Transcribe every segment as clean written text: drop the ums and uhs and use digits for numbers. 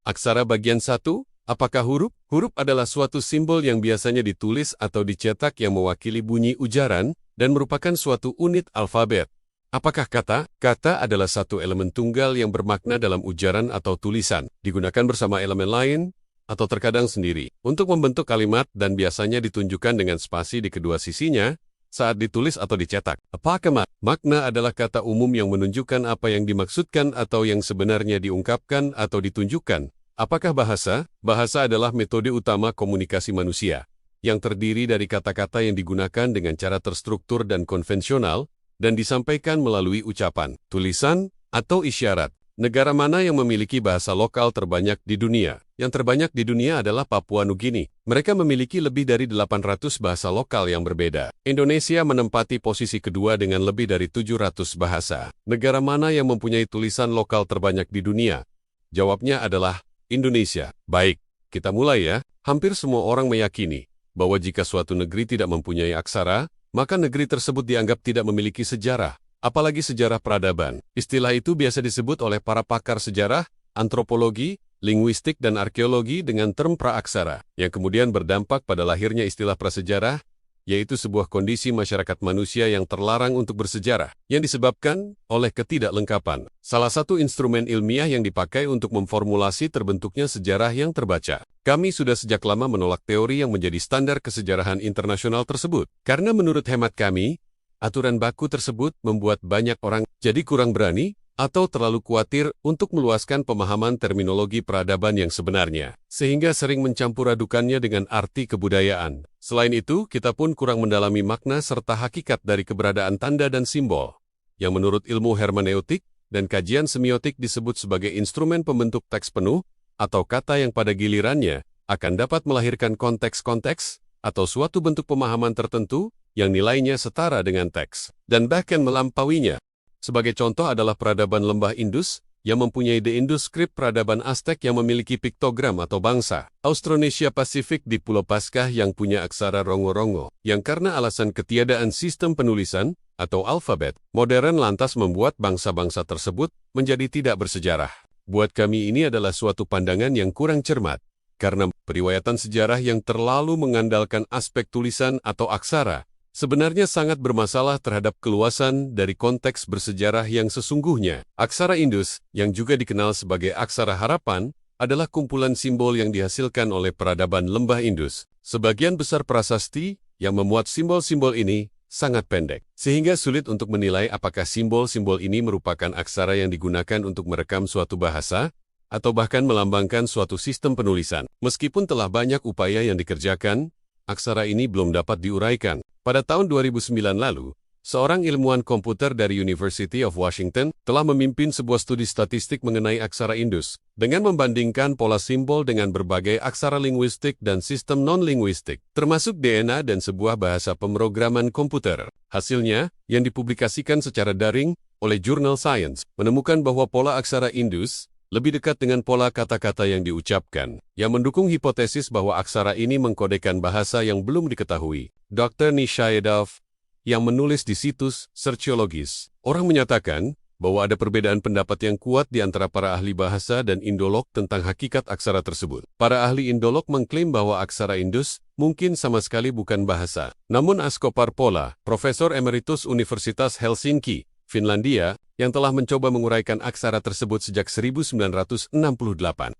Aksara bagian 1, apakah huruf? Huruf adalah suatu simbol yang biasanya ditulis atau dicetak yang mewakili bunyi ujaran dan merupakan suatu unit alfabet. Apakah kata? Kata adalah satu elemen tunggal yang bermakna dalam ujaran atau tulisan, digunakan bersama elemen lain atau terkadang sendiri untuk membentuk kalimat dan biasanya ditunjukkan dengan spasi di kedua sisinya saat ditulis atau dicetak. Apakah makna adalah kata umum yang menunjukkan apa yang dimaksudkan atau yang sebenarnya diungkapkan atau ditunjukkan. Apakah bahasa? Bahasa adalah metode utama komunikasi manusia, yang terdiri dari kata-kata yang digunakan dengan cara terstruktur dan konvensional, dan disampaikan melalui ucapan, tulisan, atau isyarat. Negara mana yang memiliki bahasa lokal terbanyak di dunia? Yang terbanyak di dunia adalah Papua Nugini. Mereka memiliki lebih dari 800 bahasa lokal yang berbeda. Indonesia menempati posisi kedua dengan lebih dari 700 bahasa. Negara mana yang mempunyai tulisan lokal terbanyak di dunia? Jawabnya adalah Indonesia. Baik, kita mulai ya. Hampir semua orang meyakini bahwa jika suatu negeri tidak mempunyai aksara, maka negeri tersebut dianggap tidak memiliki sejarah, apalagi sejarah peradaban. Istilah itu biasa disebut oleh para pakar sejarah, antropologi, linguistik, dan arkeologi dengan term praaksara, yang kemudian berdampak pada lahirnya istilah prasejarah, yaitu sebuah kondisi masyarakat manusia yang terlarang untuk bersejarah, yang disebabkan oleh ketidaklengkapan. Salah satu instrumen ilmiah yang dipakai untuk memformulasi terbentuknya sejarah yang terbaca. Kami sudah sejak lama menolak teori yang menjadi standar kesejarahan internasional tersebut, karena menurut hemat kami, aturan baku tersebut membuat banyak orang jadi kurang berani atau terlalu khawatir untuk meluaskan pemahaman terminologi peradaban yang sebenarnya, sehingga sering mencampur adukannya dengan arti kebudayaan. Selain itu, kita pun kurang mendalami makna serta hakikat dari keberadaan tanda dan simbol, yang menurut ilmu hermeneutik dan kajian semiotik disebut sebagai instrumen pembentuk teks penuh, atau kata yang pada gilirannya akan dapat melahirkan konteks-konteks atau suatu bentuk pemahaman tertentu yang nilainya setara dengan teks, dan bahkan melampauinya. Sebagai contoh adalah peradaban lembah Indus, yang mempunyai The Indus Script, peradaban Aztec yang memiliki piktogram atau bangsa, Austronesia Pasifik di Pulau Paskah yang punya aksara rongo-rongo, yang karena alasan ketiadaan sistem penulisan atau alfabet modern lantas membuat bangsa-bangsa tersebut menjadi tidak bersejarah. Buat kami ini adalah suatu pandangan yang kurang cermat, karena periwayatan sejarah yang terlalu mengandalkan aspek tulisan atau aksara sebenarnya sangat bermasalah terhadap keluasan dari konteks bersejarah yang sesungguhnya. Aksara Indus, yang juga dikenal sebagai aksara harapan, adalah kumpulan simbol yang dihasilkan oleh peradaban lembah Indus. Sebagian besar prasasti yang memuat simbol-simbol ini sangat pendek, sehingga sulit untuk menilai apakah simbol-simbol ini merupakan aksara yang digunakan untuk merekam suatu bahasa, atau bahkan melambangkan suatu sistem penulisan. Meskipun telah banyak upaya yang dikerjakan, aksara ini belum dapat diuraikan. Pada tahun 2009 lalu, seorang ilmuwan komputer dari University of Washington telah memimpin sebuah studi statistik mengenai aksara Indus, dengan membandingkan pola simbol dengan berbagai aksara linguistik dan sistem non-linguistik, termasuk DNA dan sebuah bahasa pemrograman komputer. Hasilnya, yang dipublikasikan secara daring oleh jurnal Science, menemukan bahwa pola aksara Indus lebih dekat dengan pola kata-kata yang diucapkan, yang mendukung hipotesis bahwa aksara ini mengkodekan bahasa yang belum diketahui. Dr. Nishayedov, yang menulis di situs Searchologis, orang menyatakan bahwa ada perbedaan pendapat yang kuat di antara para ahli bahasa dan Indolog tentang hakikat aksara tersebut. Para ahli Indolog mengklaim bahwa aksara Indus mungkin sama sekali bukan bahasa. Namun Asko Parpola, Profesor Emeritus Universitas Helsinki, Finlandia, yang telah mencoba menguraikan aksara tersebut sejak 1968,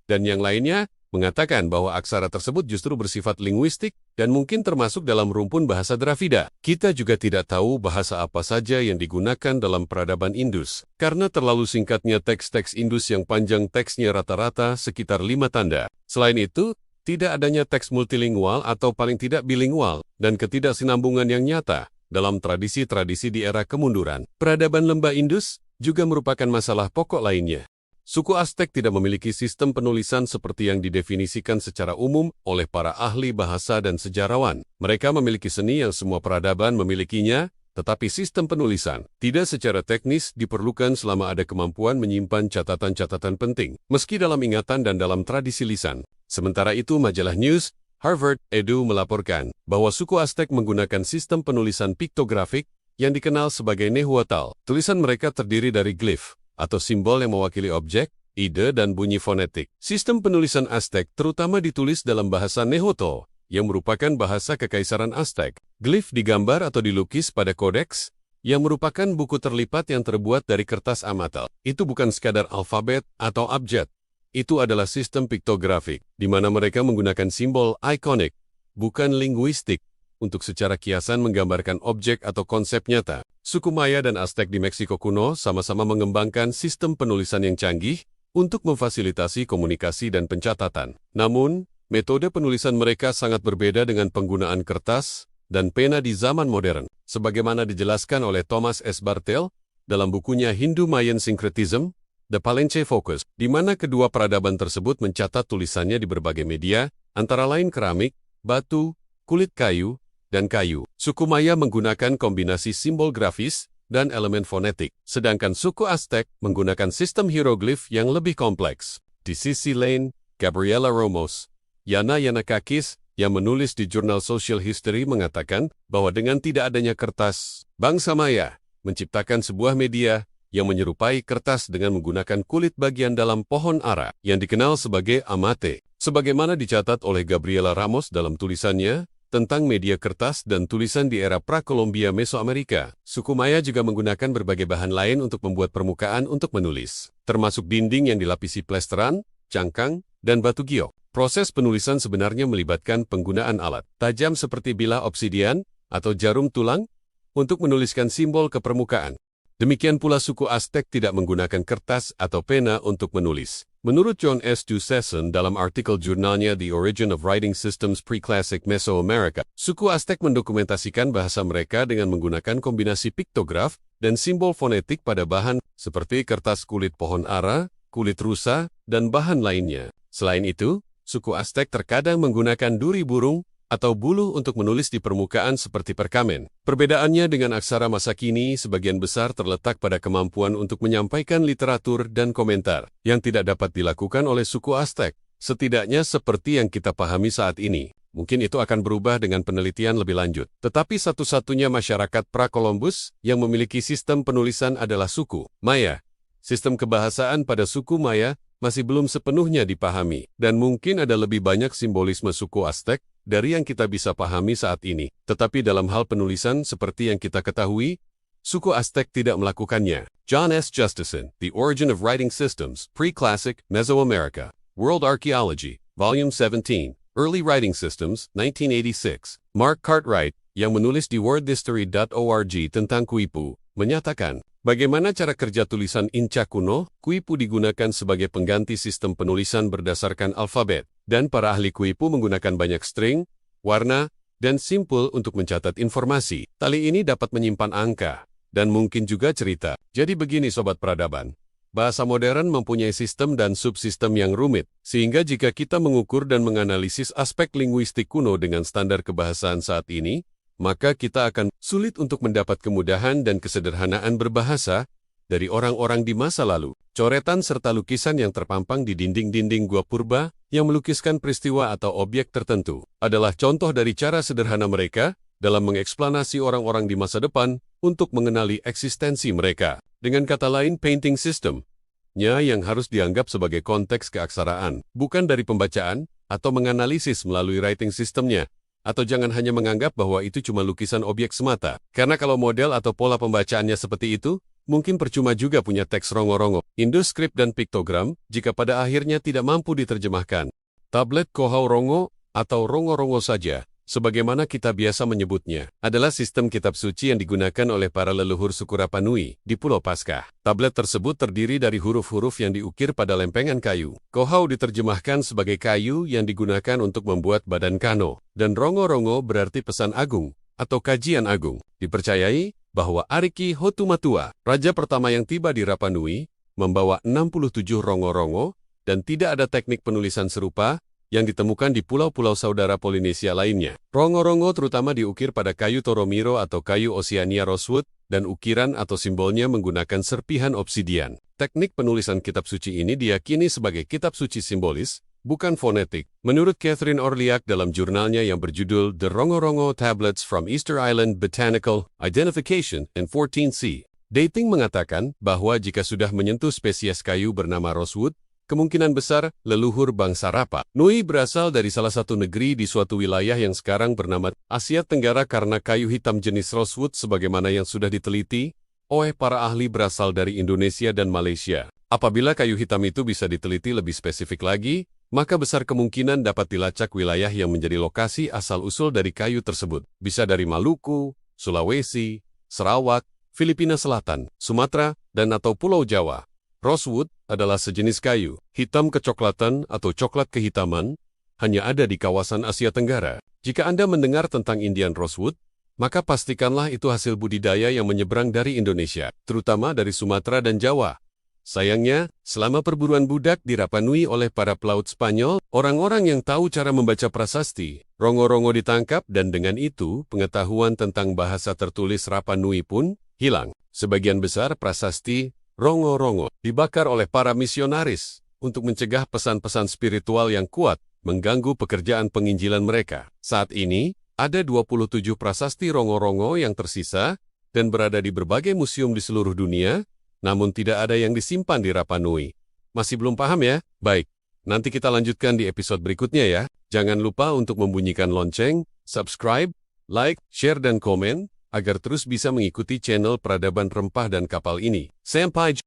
dan yang lainnya, mengatakan bahwa aksara tersebut justru bersifat linguistik dan mungkin termasuk dalam rumpun bahasa Dravida. Kita juga tidak tahu bahasa apa saja yang digunakan dalam peradaban Indus, karena terlalu singkatnya teks-teks Indus yang panjang teksnya rata-rata sekitar 5 tanda. Selain itu, tidak adanya teks multilingual atau paling tidak bilingual, dan ketidaksinambungan yang nyata dalam tradisi-tradisi di era kemunduran. Peradaban lembah Indus juga merupakan masalah pokok lainnya. Suku Aztec tidak memiliki sistem penulisan seperti yang didefinisikan secara umum oleh para ahli bahasa dan sejarawan. Mereka memiliki seni yang semua peradaban memilikinya, tetapi sistem penulisan tidak secara teknis diperlukan selama ada kemampuan menyimpan catatan-catatan penting, meski dalam ingatan dan dalam tradisi lisan. Sementara itu, majalah News, Harvard Edu melaporkan bahwa suku Aztec menggunakan sistem penulisan piktografik yang dikenal sebagai Nehuatl. Tulisan mereka terdiri dari glif, atau simbol yang mewakili objek, ide dan bunyi fonetik. Sistem penulisan Aztec terutama ditulis dalam bahasa Nehoto, yang merupakan bahasa Kekaisaran Aztec. Glif digambar atau dilukis pada kodeks, yang merupakan buku terlipat yang terbuat dari kertas amatel. Itu bukan sekadar alfabet atau abjad. Itu adalah sistem piktografik, di mana mereka menggunakan simbol ikonik, bukan linguistik, untuk secara kiasan menggambarkan objek atau konsep nyata. Suku Maya dan Aztec di Meksiko kuno sama-sama mengembangkan sistem penulisan yang canggih untuk memfasilitasi komunikasi dan pencatatan. Namun, metode penulisan mereka sangat berbeda dengan penggunaan kertas dan pena di zaman modern, sebagaimana dijelaskan oleh Thomas S. Bartel dalam bukunya Hindu-Mayan Syncretism, The Palenque Focus, di mana kedua peradaban tersebut mencatat tulisannya di berbagai media, antara lain keramik, batu, kulit kayu, dan kayu. Suku Maya menggunakan kombinasi simbol grafis dan elemen fonetik, sedangkan suku Aztec menggunakan sistem hieroglif yang lebih kompleks. Di sisi lain, Gabriela Ramos, Yana Yanakakis, yang menulis di jurnal Social History mengatakan bahwa dengan tidak adanya kertas, bangsa Maya menciptakan sebuah media yang menyerupai kertas dengan menggunakan kulit bagian dalam pohon ara yang dikenal sebagai amate. Sebagaimana dicatat oleh Gabriela Ramos dalam tulisannya tentang media kertas dan tulisan di era pra-Kolombia Mesoamerika, suku Maya juga menggunakan berbagai bahan lain untuk membuat permukaan untuk menulis, termasuk dinding yang dilapisi plesteran, cangkang, dan batu giok. Proses penulisan sebenarnya melibatkan penggunaan alat tajam seperti bilah obsidian atau jarum tulang untuk menuliskan simbol ke permukaan. Demikian pula suku Aztec tidak menggunakan kertas atau pena untuk menulis. Menurut John S. Dussesson dalam artikel jurnalnya The Origin of Writing Systems Pre-Classic Mesoamerica, suku Aztec mendokumentasikan bahasa mereka dengan menggunakan kombinasi piktograf dan simbol fonetik pada bahan seperti kertas kulit pohon ara, kulit rusa, dan bahan lainnya. Selain itu, suku Aztec terkadang menggunakan duri burung atau buluh untuk menulis di permukaan seperti perkamen. Perbedaannya dengan aksara masa kini sebagian besar terletak pada kemampuan untuk menyampaikan literatur dan komentar yang tidak dapat dilakukan oleh suku Aztec, setidaknya seperti yang kita pahami saat ini. Mungkin itu akan berubah dengan penelitian lebih lanjut. Tetapi satu-satunya masyarakat pra-Columbus yang memiliki sistem penulisan adalah suku Maya. Sistem kebahasaan pada suku Maya masih belum sepenuhnya dipahami, dan mungkin ada lebih banyak simbolisme suku Aztec dari yang kita bisa pahami saat ini. Tetapi dalam hal penulisan seperti yang kita ketahui, suku Aztec tidak melakukannya. John S. Justison, The Origin of Writing Systems, Pre-Classic Mesoamerica, World Archaeology, Volume 17, Early Writing Systems, 1986. Mark Cartwright, yang menulis di worldhistory.org tentang Quipu, menyatakan, bagaimana cara kerja tulisan Inca kuno, Quipu digunakan sebagai pengganti sistem penulisan berdasarkan alfabet, dan para ahli Quipu menggunakan banyak string, warna, dan simpul untuk mencatat informasi. Tali ini dapat menyimpan angka, dan mungkin juga cerita. Jadi begini sobat peradaban, bahasa modern mempunyai sistem dan subsistem yang rumit, sehingga jika kita mengukur dan menganalisis aspek linguistik kuno dengan standar kebahasaan saat ini, maka kita akan sulit untuk mendapat kemudahan dan kesederhanaan berbahasa dari orang-orang di masa lalu. Coretan serta lukisan yang terpampang di dinding-dinding gua purba yang melukiskan peristiwa atau objek tertentu adalah contoh dari cara sederhana mereka dalam mengeksplanasi orang-orang di masa depan untuk mengenali eksistensi mereka. Dengan kata lain, painting system-nya yang harus dianggap sebagai konteks keaksaraan, bukan dari pembacaan atau menganalisis melalui writing system-nya. Atau jangan hanya menganggap bahwa itu cuma lukisan objek semata. Karena kalau model atau pola pembacaannya seperti itu, mungkin percuma juga punya teks rongo-rongo, indoskrip dan piktogram, jika pada akhirnya tidak mampu diterjemahkan. Tablet Kohau Rongo, atau rongo-rongo saja, sebagaimana kita biasa menyebutnya, adalah sistem kitab suci yang digunakan oleh para leluhur suku Rapa Nui di Pulau Paskah. Tablet tersebut terdiri dari huruf-huruf yang diukir pada lempengan kayu. Kohau diterjemahkan sebagai kayu yang digunakan untuk membuat badan kano, dan rongo-rongo berarti pesan agung atau kajian agung. Dipercayai bahwa Ariki Hotumatua, raja pertama yang tiba di Rapa Nui, membawa 67 rongo-rongo, dan tidak ada teknik penulisan serupa yang ditemukan di pulau-pulau saudara Polinesia lainnya. Rongo-rongo terutama diukir pada kayu Toromiro atau kayu Oceania Rosewood, dan ukiran atau simbolnya menggunakan serpihan obsidian. Teknik penulisan kitab suci ini diyakini sebagai kitab suci simbolis, bukan fonetik. Menurut Catherine Orliak dalam jurnalnya yang berjudul The Rongo-Rongo Tablets from Easter Island Botanical Identification in 14C, Dating mengatakan bahwa jika sudah menyentuh spesies kayu bernama rosewood, Kemungkinan besar leluhur bangsa Rapa Nui berasal dari salah satu negeri di suatu wilayah yang sekarang bernama Asia Tenggara karena kayu hitam jenis rosewood sebagaimana yang sudah diteliti oleh para ahli berasal dari Indonesia dan Malaysia. Apabila kayu hitam itu bisa diteliti lebih spesifik lagi, maka besar kemungkinan dapat dilacak wilayah yang menjadi lokasi asal-usul dari kayu tersebut. Bisa dari Maluku, Sulawesi, Sarawak, Filipina Selatan, Sumatera, dan atau Pulau Jawa. Rosewood adalah sejenis kayu, hitam kecoklatan atau coklat kehitaman, hanya ada di kawasan Asia Tenggara. Jika Anda mendengar tentang Indian rosewood, maka pastikanlah itu hasil budidaya yang menyeberang dari Indonesia, terutama dari Sumatera dan Jawa. Sayangnya, selama perburuan budak di Rapa Nui oleh para pelaut Spanyol, orang-orang yang tahu cara membaca prasasti, rongo-rongo ditangkap dan dengan itu, pengetahuan tentang bahasa tertulis Rapa Nui pun hilang. Sebagian besar prasasti, rongo-rongo, dibakar oleh para misionaris untuk mencegah pesan-pesan spiritual yang kuat mengganggu pekerjaan penginjilan mereka. Saat ini, ada 27 prasasti rongo-rongo yang tersisa dan berada di berbagai museum di seluruh dunia, namun tidak ada yang disimpan di Rapa Nui. Masih belum paham ya? Baik, nanti kita lanjutkan di episode berikutnya ya. Jangan lupa untuk membunyikan lonceng, subscribe, like, share dan komen, agar terus bisa mengikuti channel Peradaban Rempah dan Kapal ini. Sampai jumpa.